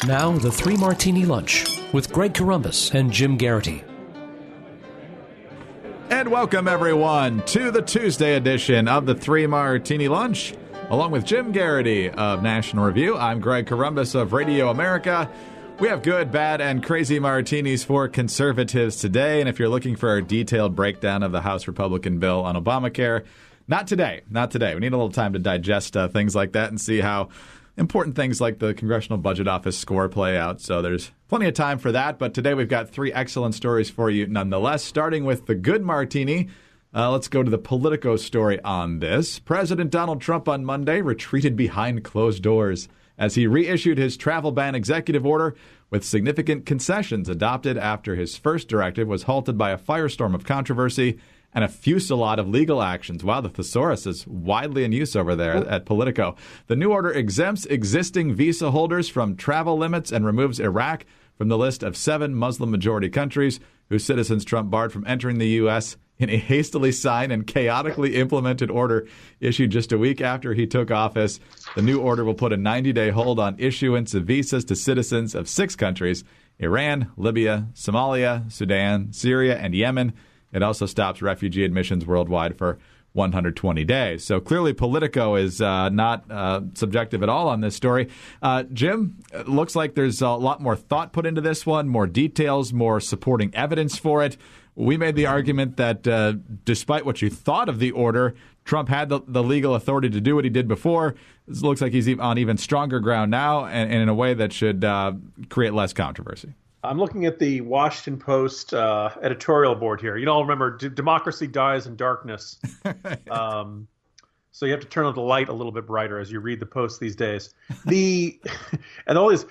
Now, the Three Martini Lunch with Greg Corombos and Jim Garrity. And welcome, everyone, to the Tuesday edition of the Three Martini Lunch. Along with Jim Garrity of National Review, I'm Greg Corombos of Radio America. We have good, bad, and crazy martinis for conservatives today. And if you're looking for a detailed breakdown of the House Republican bill on Obamacare, not today. We need a little time to digest things like that and see how important things like the Congressional Budget Office score play out. So there's plenty of time for that. But today we've got three excellent stories for you nonetheless, starting with the good martini. Let's go to the Politico story on this. President Donald Trump on Monday retreated behind closed doors as he reissued his travel ban executive order with significant concessions adopted after his first directive was halted by a firestorm of controversy and a fusillade of legal actions. Wow, the thesaurus is widely in use over there at Politico. The new order exempts existing visa holders from travel limits and removes Iraq from the list of 7 Muslim-majority countries whose citizens Trump barred from entering the U.S. in a hastily signed and chaotically implemented order issued just a week after he took office. The new order will put a 90-day hold on issuance of visas to citizens of 6 countries: Iran, Libya, Somalia, Sudan, Syria, and Yemen. It also stops refugee admissions worldwide for 120 days. So clearly Politico is not subjective at all on this story. Jim, it looks like there's a lot more thought put into this one, more details, more supporting evidence for it. We made the argument that despite what you thought of the order, Trump had the legal authority to do what he did before. It looks like he's on even stronger ground now and in a way that should create less controversy. I'm looking at the Washington Post editorial board here. You know, remember, democracy dies in darkness. So you have to turn on the light a little bit brighter as you read the Post these days. And all this,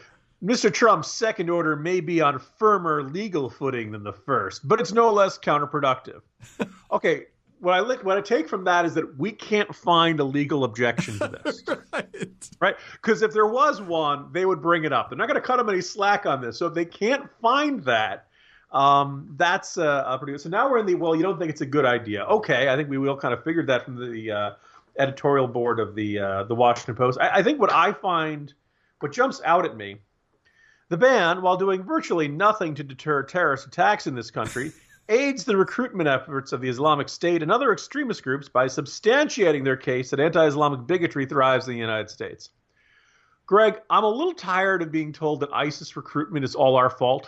Mr. Trump's second order may be on firmer legal footing than the first, but it's no less counterproductive. Okay, what I take from that is that we can't find a legal objection to this. Right? Because if there was one, they would bring it up. They're not going to cut him any slack on this. So if they can't find that, that's pretty good. So now we're in well, you don't think it's a good idea. Okay, I think we all kind of figured that from the editorial board of the Washington Post. I think what jumps out at me, the ban, while doing virtually nothing to deter terrorist attacks in this country, aids the recruitment efforts of the Islamic State and other extremist groups by substantiating their case that anti-Islamic bigotry thrives in the United States. Greg, I'm a little tired of being told that ISIS recruitment is all our fault.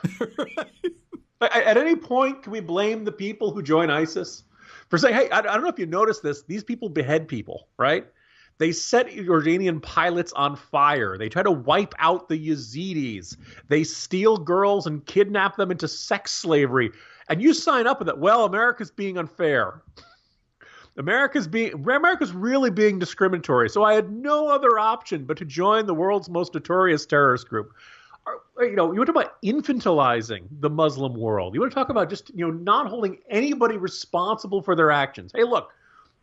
At any point, can we blame the people who join ISIS for saying, hey, I don't know if you noticed this, these people behead people, right? They set Jordanian pilots on fire. They try to wipe out the Yazidis. They steal girls and kidnap them into sex slavery. And you sign up with it. Well, America's being unfair. America's really being discriminatory. So I had no other option but to join the world's most notorious terrorist group. You want to talk about infantilizing the Muslim world. You want to talk about just, not holding anybody responsible for their actions. Hey, look,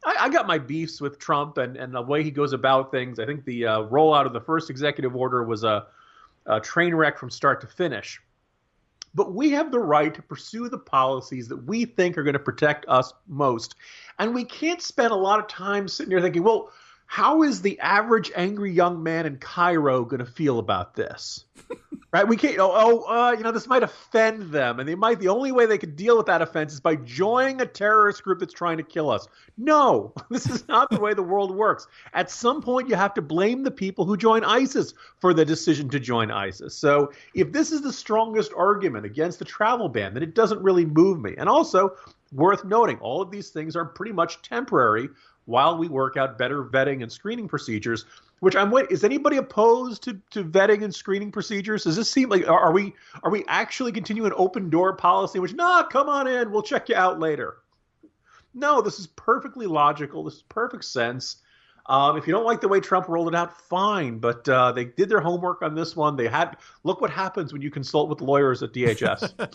I got my beefs with Trump and the way he goes about things. I think the rollout of the first executive order was a train wreck from start to finish. But we have the right to pursue the policies that we think are going to protect us most. And we can't spend a lot of time sitting there thinking, well, how is the average angry young man in Cairo going to feel about this? Right? We can't, this might offend them. And the only way they could deal with that offense is by joining a terrorist group that's trying to kill us. No, this is not the way the world works. At some point, you have to blame the people who join ISIS for the decision to join ISIS. So if this is the strongest argument against the travel ban, then it doesn't really move me. And also, worth noting, all of these things are pretty much temporary while we work out better vetting and screening procedures, which is anybody opposed to vetting and screening procedures? Does this seem like, are we actually continuing an open door policy, which, come on in, we'll check you out later? No, this is perfectly logical. This is perfect sense. If you don't like the way Trump rolled it out, fine. But they did their homework on this one. Look what happens when you consult with lawyers at DHS.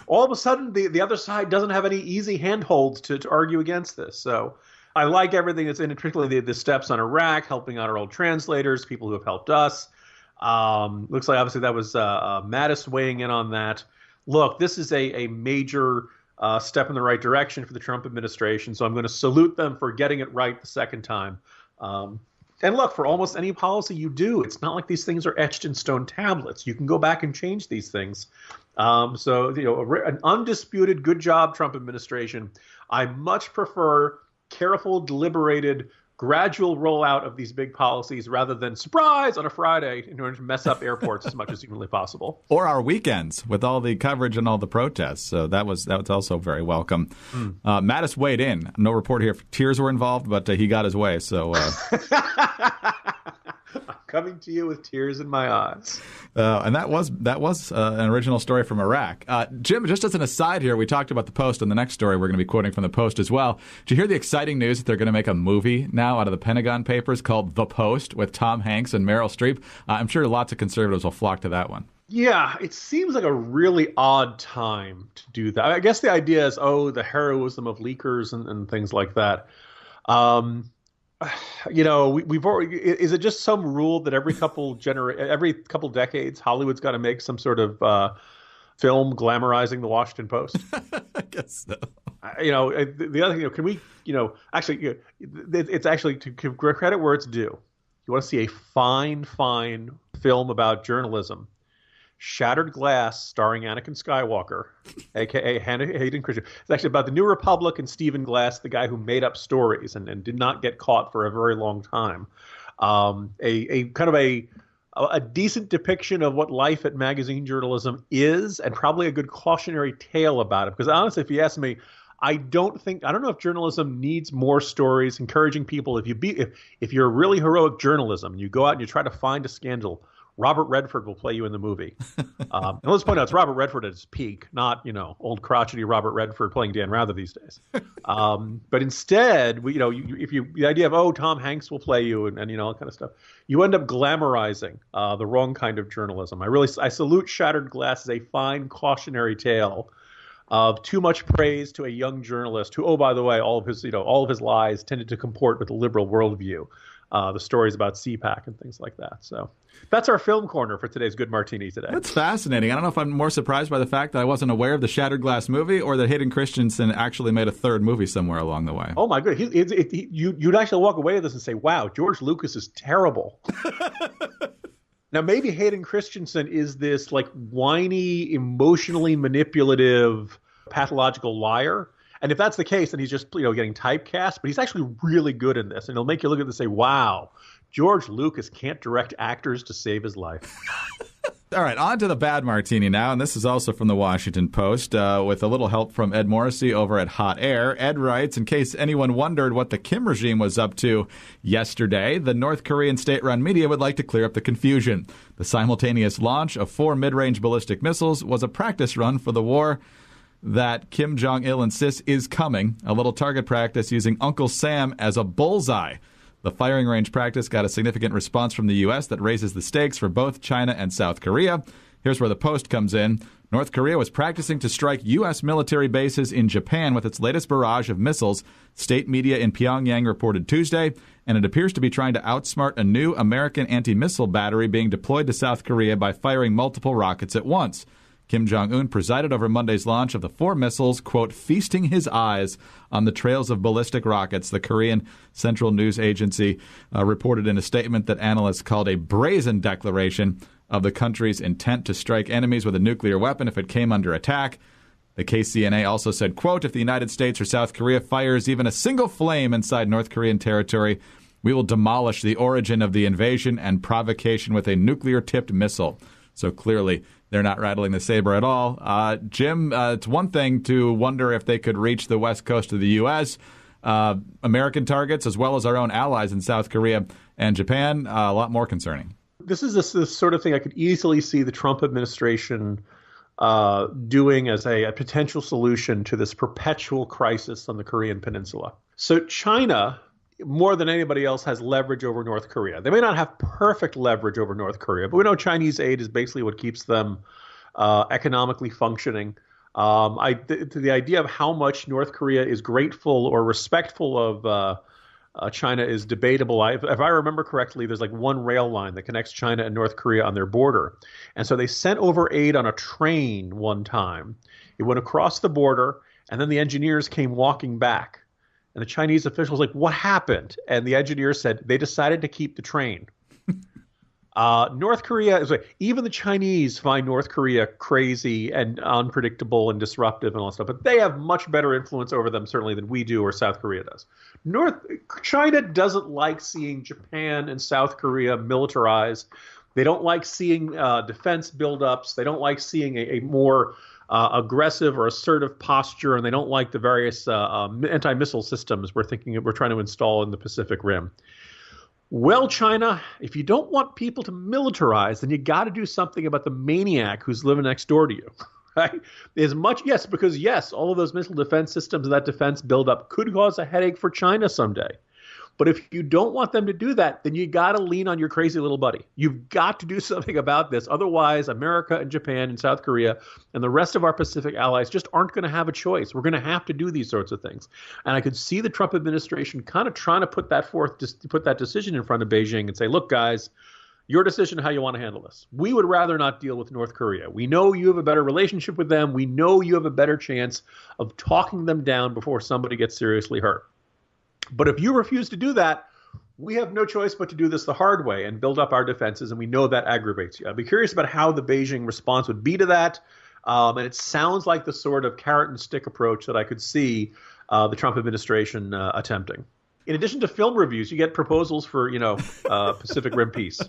All of a sudden, the other side doesn't have any easy handholds to argue against this. So I like everything that's in it, particularly the steps on Iraq, helping out our old translators, people who have helped us. Looks like obviously that was Mattis weighing in on that. Look, this is a major step in the right direction for the Trump administration. So I'm going to salute them for getting it right the second time. And look, for almost any policy you do, it's not like these things are etched in stone tablets. You can go back and change these things. An undisputed good job, Trump administration. I much prefer careful, deliberated, gradual rollout of these big policies rather than surprise on a Friday in order to mess up airports as much as humanly possible. Or our weekends with all the coverage and all the protests. So that was also very welcome. Mattis weighed in. No report here if tears were involved, but he got his way. So I'm coming to you with tears in my eyes. And that was an original story from Iraq. Jim, just as an aside here, we talked about the Post, and the next story we're going to be quoting from the Post as well. Did you hear the exciting news that they're going to make a movie now out of the Pentagon Papers called The Post with Tom Hanks and Meryl Streep? I'm sure lots of conservatives will flock to that one. Yeah, it seems like a really odd time to do that. I guess the idea is, the heroism of leakers and things like that. We've already. Is it just some rule that every couple decades, Hollywood's got to make some sort of film glamorizing the Washington Post? I guess so. The other thing, can we? Actually, it's actually to give credit where it's due. You want to see a fine film about journalism. Shattered Glass, starring Anakin Skywalker, a.k.a. Hayden Christensen. It's actually about the New Republic and Stephen Glass, the guy who made up stories and did not get caught for a very long time. A kind of a decent depiction of what life at magazine journalism is, and probably a good cautionary tale about it. Because honestly, if you ask me, I don't know if journalism needs more stories encouraging people. If you're really heroic journalism, you go out and you try to find a scandal, Robert Redford will play you in the movie. And let's point out, it's Robert Redford at his peak, not, old crotchety Robert Redford playing Dan Rather these days. But instead, the idea of, Tom Hanks will play you and all that kind of stuff, you end up glamorizing the wrong kind of journalism. I salute Shattered Glass as a fine cautionary tale of too much praise to a young journalist who, by the way, all of his lies tended to comport with the liberal worldview. The stories about CPAC and things like that. So that's our film corner for today's Good Martini today. That's fascinating. I don't know if I'm more surprised by the fact that I wasn't aware of the Shattered Glass movie or that Hayden Christensen actually made a third movie somewhere along the way. Oh, my goodness. You'd actually walk away with this and say, wow, George Lucas is terrible. Now, maybe Hayden Christensen is this whiny, emotionally manipulative, pathological liar. And if that's the case, then he's just getting typecast. But he's actually really good in this, and it'll make you look at this and say, "Wow, George Lucas can't direct actors to save his life." All right, on to the bad martini now, and this is also from the Washington Post, with a little help from Ed Morrissey over at Hot Air. Ed writes, in case anyone wondered what the Kim regime was up to yesterday, the North Korean state-run media would like to clear up the confusion. The simultaneous launch of 4 mid-range ballistic missiles was a practice run for the war that Kim Jong-il insists is coming, a little target practice using Uncle Sam as a bullseye. The firing range practice got a significant response from the U.S. that raises the stakes for both China and South Korea. Here's where the Post comes in. North Korea was practicing to strike U.S. military bases in Japan with its latest barrage of missiles, state media in Pyongyang reported Tuesday, and it appears to be trying to outsmart a new American anti-missile battery being deployed to South Korea by firing multiple rockets at once. Kim Jong-un presided over Monday's launch of the 4 missiles, quote, feasting his eyes on the trails of ballistic rockets, the Korean Central News Agency reported in a statement that analysts called a brazen declaration of the country's intent to strike enemies with a nuclear weapon if it came under attack. The KCNA also said, quote, if the United States or South Korea fires even a single flame inside North Korean territory, we will demolish the origin of the invasion and provocation with a nuclear-tipped missile. So clearly, they're not rattling the saber at all. Jim, it's one thing to wonder if they could reach the west coast of the U.S., American targets, as well as our own allies in South Korea and Japan, a lot more concerning. This is this sort of thing I could easily see the Trump administration doing as a potential solution to this perpetual crisis on the Korean Peninsula. So China, more than anybody else, has leverage over North Korea. They may not have perfect leverage over North Korea, but we know Chinese aid is basically what keeps them economically functioning. The idea of how much North Korea is grateful or respectful of China is debatable. If I remember correctly, there's one rail line that connects China and North Korea on their border. And so they sent over aid on a train one time. It went across the border, and then the engineers came walking back. And the Chinese official was like, what happened? And the engineer said, they decided to keep the train. North Korea is like, even the Chinese find North Korea crazy and unpredictable and disruptive and all that stuff, but they have much better influence over them certainly than we do or South Korea does. China doesn't like seeing Japan and South Korea militarize. They don't like seeing defense buildups. They don't like seeing a more aggressive or assertive posture, and they don't like the various anti-missile systems we're trying to install in the Pacific Rim. Well, China, if you don't want people to militarize, then you got to do something about the maniac who's living next door to you. Right? Because all of those missile defense systems and that defense buildup could cause a headache for China someday. But if you don't want them to do that, then you got to lean on your crazy little buddy. You've got to do something about this. Otherwise, America and Japan and South Korea and the rest of our Pacific allies just aren't going to have a choice. We're going to have to do these sorts of things. And I could see the Trump administration kind of trying to put that decision in front of Beijing and say, look, guys, your decision how you want to handle this. We would rather not deal with North Korea. We know you have a better relationship with them. We know you have a better chance of talking them down before somebody gets seriously hurt. But if you refuse to do that, we have no choice but to do this the hard way and build up our defenses, and we know that aggravates you. I'd be curious about how the Beijing response would be to that, and it sounds like the sort of carrot and stick approach that I could see the Trump administration attempting. In addition to film reviews, you get proposals for, Pacific Rim peace.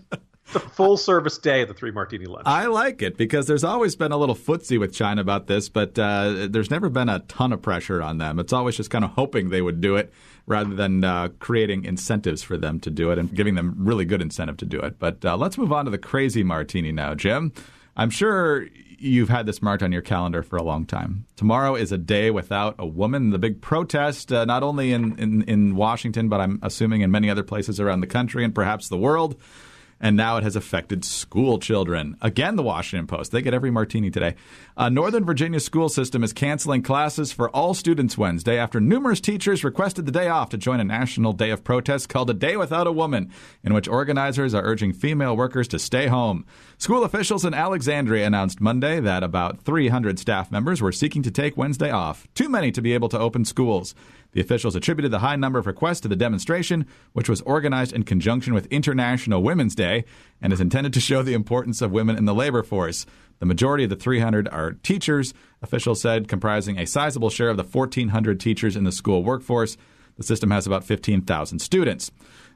It's a full-service day at the Three Martini Lunch. I like it because there's always been a little footsie with China about this, but there's never been a ton of pressure on them. It's always just kind of hoping they would do it rather than creating incentives for them to do it and giving them really good incentive to do it. But let's move on to the crazy martini now, Jim. I'm sure you've had this marked on your calendar for a long time. Tomorrow is a day without a woman. The big protest, not only in Washington, but I'm assuming in many other places around the country and perhaps the world. And now it has affected school children. Again, the Washington Post. They get every martini today. Northern Virginia school system is canceling classes for all students Wednesday after numerous teachers requested the day off to join a national day of protest called A Day Without a Woman, in which organizers are urging female workers to stay home. School officials in Alexandria announced Monday that about 300 staff members were seeking to take Wednesday off, too many to be able to open schools. The officials attributed the high number of requests to the demonstration, which was organized in conjunction with International Women's Day and is intended to show the importance of women in the labor force. The majority of the 300 are teachers, officials said, comprising a sizable share of the 1,400 teachers in the school workforce. The system has about 15,000 students.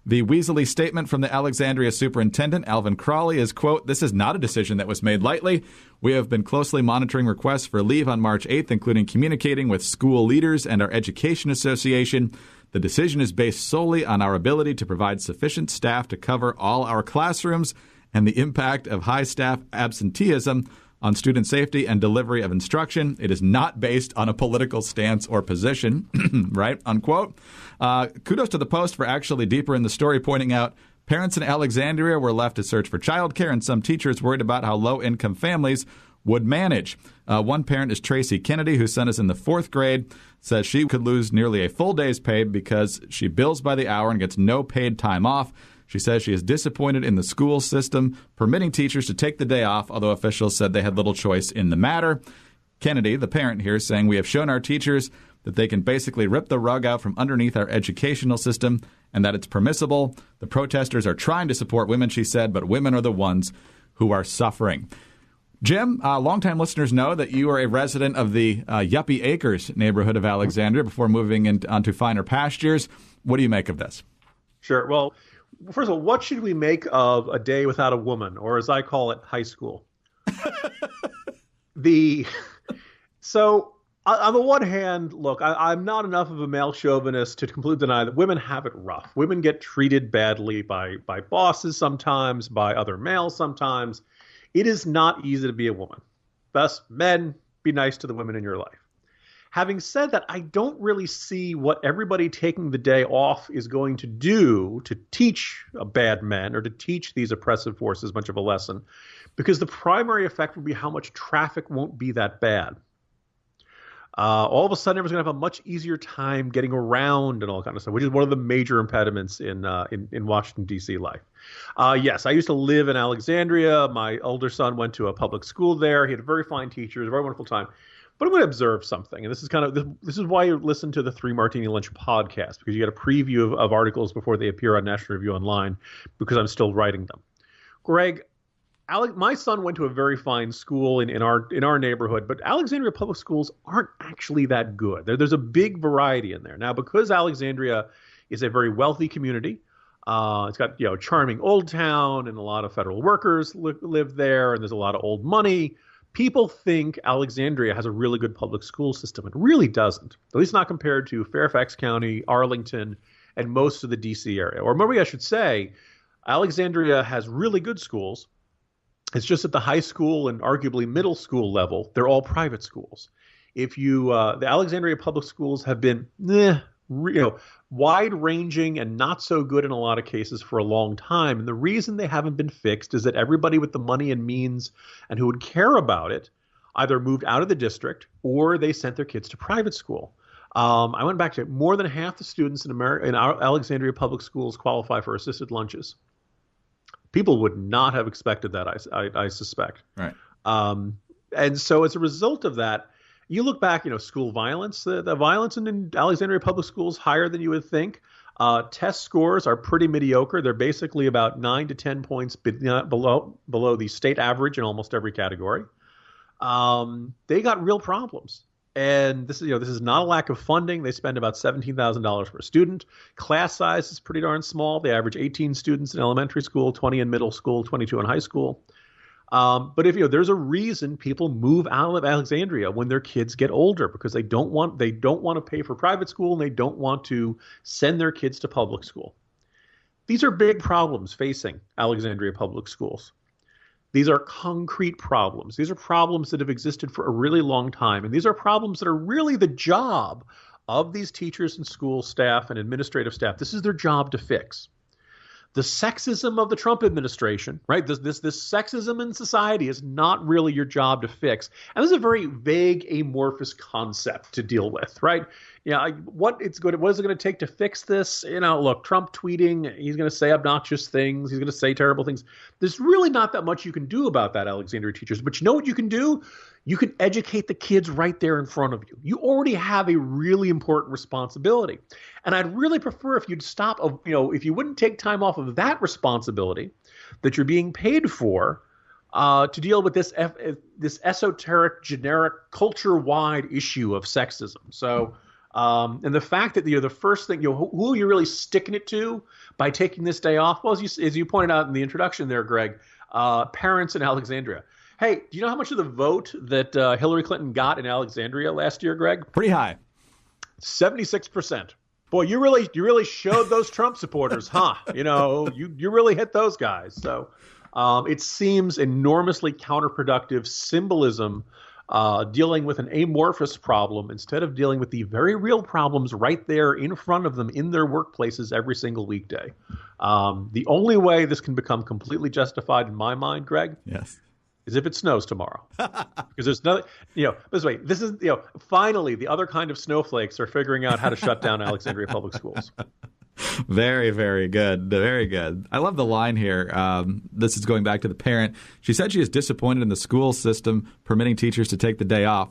The Weasley statement from the Alexandria superintendent, Alvin Crawley, is, quote, "This is not a decision that was made lightly. We have been closely monitoring requests for leave on March 8th, including communicating with school leaders and our education association. The decision is based solely on our ability to provide sufficient staff to cover all our classrooms and the impact of high staff absenteeism on student safety and delivery of instruction. It is not based on a political stance or position," right, unquote. Kudos to the Post for actually deeper in the story, pointing out parents in Alexandria were left to search for childcare, and some teachers worried about how low-income families would manage. One parent is Tracy Kennedy, whose son is in the 4th grade, says she could lose nearly a full day's pay because she bills by the hour and gets no paid time off. She says she is disappointed in the school system permitting teachers to take the day off, although officials said they had little choice in the matter. Kennedy, the parent here, saying, "We have shown our teachers that they can basically rip the rug out from underneath our educational system and that it's permissible. The protesters are trying to support women," she said, "but women are the ones who are suffering." Jim, longtime listeners know that you are a resident of the Yuppie Acres neighborhood of Alexandria before moving onto finer pastures. What do you make of this? Sure. Well, first of all, what should we make of A Day Without a Woman, or as I call it, high school? So on the one hand, look, I'm not enough of a male chauvinist to completely deny that women have it rough. Women get treated badly by bosses sometimes, by other males sometimes. It is not easy to be a woman. Thus, men, be nice to the women in your life. Having said that, I don't really see what everybody taking the day off is going to do to teach bad men or to teach these oppressive forces much of a lesson, because the primary effect will be how much traffic won't be that bad. All of a sudden, everyone's going to have a much easier time getting around and all that kind of stuff, which is one of the major impediments in Washington, D.C. life. Yes, I used to live in Alexandria. My older son went to a public school there. He had very fine teachers, very wonderful time. But I'm going to observe something, and this is why you listen to the Three Martini Lunch podcast, because you get a preview of articles before they appear on National Review Online, because I'm still writing them. Greg, my son went to a very fine school in our neighborhood, but Alexandria public schools aren't actually that good. There's a big variety in there now, because Alexandria is a very wealthy community. It's got charming old town, and a lot of federal workers live there, and there's a lot of old money. People think Alexandria has a really good public school system. It really doesn't, at least not compared to Fairfax County, Arlington, and most of the D.C. area. Or maybe I should say, Alexandria has really good schools. It's just at the high school and arguably middle school level, they're all private schools. The Alexandria public schools have been wide-ranging and not so good in a lot of cases for a long time. And the reason they haven't been fixed is that everybody with the money and means and who would care about it either moved out of the district or they sent their kids to private school. I went back to more than half the students in our Alexandria public schools qualify for assisted lunches. People would not have expected that, I suspect. Right. And so as a result of that, you look back, school violence, the violence in Alexandria public schools higher than you would think. Test scores are pretty mediocre. They're basically about 9 to 10 points below the state average in almost every category. They got real problems. And this is not a lack of funding. They spend about $17,000 per student. Class size is pretty darn small. They average 18 students in elementary school, 20 in middle school, 22 in high school. But if there's a reason people move out of Alexandria when their kids get older, because they don't want to pay for private school, and they don't want to send their kids to public school. These are big problems facing Alexandria public schools. These are concrete problems. These are problems that have existed for a really long time, and these are problems that are really the job of these teachers and school staff and administrative staff. This is their job to fix. The sexism of the Trump administration, right? This sexism in society is not really your job to fix. And this is a very vague, amorphous concept to deal with, right? What is it going to take to fix this? Look, Trump tweeting, he's going to say obnoxious things. He's going to say terrible things. There's really not that much you can do about that, Alexandria teachers. But you know what you can do? You can educate the kids right there in front of you. You already have a really important responsibility. And I'd really prefer if you'd stop, if you wouldn't take time off of that responsibility that you're being paid for to deal with this esoteric, generic, culture-wide issue of sexism. So, and the fact that the first thing, who are you really sticking it to by taking this day off? Well, as you pointed out in the introduction there, Greg, parents in Alexandria. Hey, do you know how much of the vote that Hillary Clinton got in Alexandria last year, Greg? Pretty high. 76%. Boy, you really showed those Trump supporters, huh? You really hit those guys. So it seems enormously counterproductive symbolism dealing with an amorphous problem instead of dealing with the very real problems right there in front of them in their workplaces every single weekday. The only way this can become completely justified in my mind, Greg, yes, is if it snows tomorrow. Because there's nothing, this is, finally the other kind of snowflakes are figuring out how to shut down Alexandria public schools. Very, very good. Very good. I love the line here. This is going back to the parent. She said she is disappointed in the school system permitting teachers to take the day off,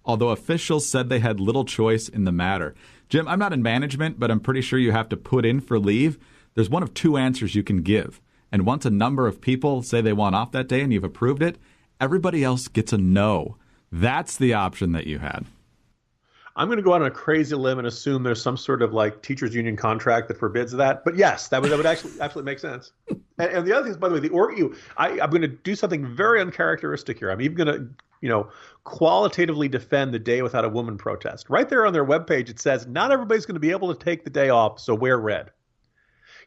although officials said they had little choice in the matter. Jim, I'm not in management, but I'm pretty sure you have to put in for leave. There's one of two answers you can give. And once a number of people say they want off that day and you've approved it, everybody else gets a no. That's the option that you had. I'm going to go out on a crazy limb and assume there's some sort of teachers union contract that forbids that. But yes, that would actually make sense. And the other thing is, by the way, I'm going to do something very uncharacteristic here. I'm even going to, qualitatively defend the Day Without a Woman protest. Right there on their webpage, it says not everybody's going to be able to take the day off, so wear red.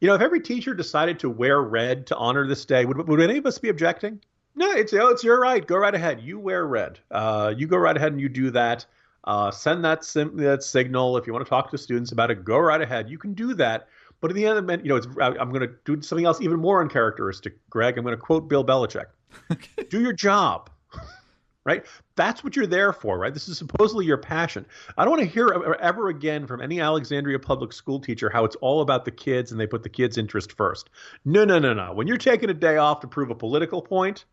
If every teacher decided to wear red to honor this day, would any of us be objecting? No, it's your right. Go right ahead. You wear red. You go right ahead and you do that. Send that signal. If you want to talk to students about it, go right ahead. You can do that. But in the end, I'm going to do something else even more uncharacteristic, Greg. I'm going to quote Bill Belichick. Okay. Do your job. right? That's what you're there for, right? This is supposedly your passion. I don't want to hear ever again from any Alexandria public school teacher how it's all about the kids and they put the kids' interest first. No, no, no, no. When you're taking a day off to prove a political point,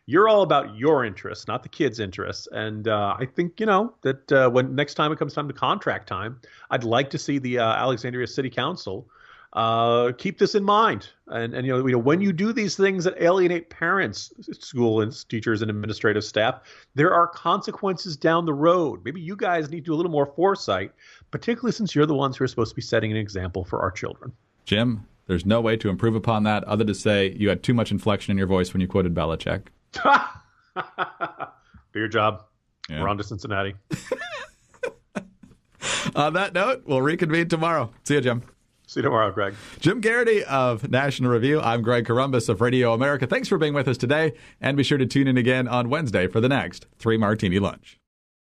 you're all about your interests, not the kids' interests. And I think, that when next time it comes time to contract time, I'd like to see the Alexandria City Council keep this in mind. And when you do these things that alienate parents, school and teachers and administrative staff, there are consequences down the road. Maybe you guys need to do a little more foresight, particularly since you're the ones who are supposed to be setting an example for our children. Jim, there's no way to improve upon that other to say you had too much inflection in your voice when you quoted Belichick. Do your job. Yeah. We're on to Cincinnati. On that note, we'll reconvene tomorrow. See you, Jim. See you tomorrow, Greg. Jim Garrity of National Review. I'm Greg Corombos of Radio America. Thanks for being with us today, and be sure to tune in again on Wednesday for the next 3 Martini Lunch.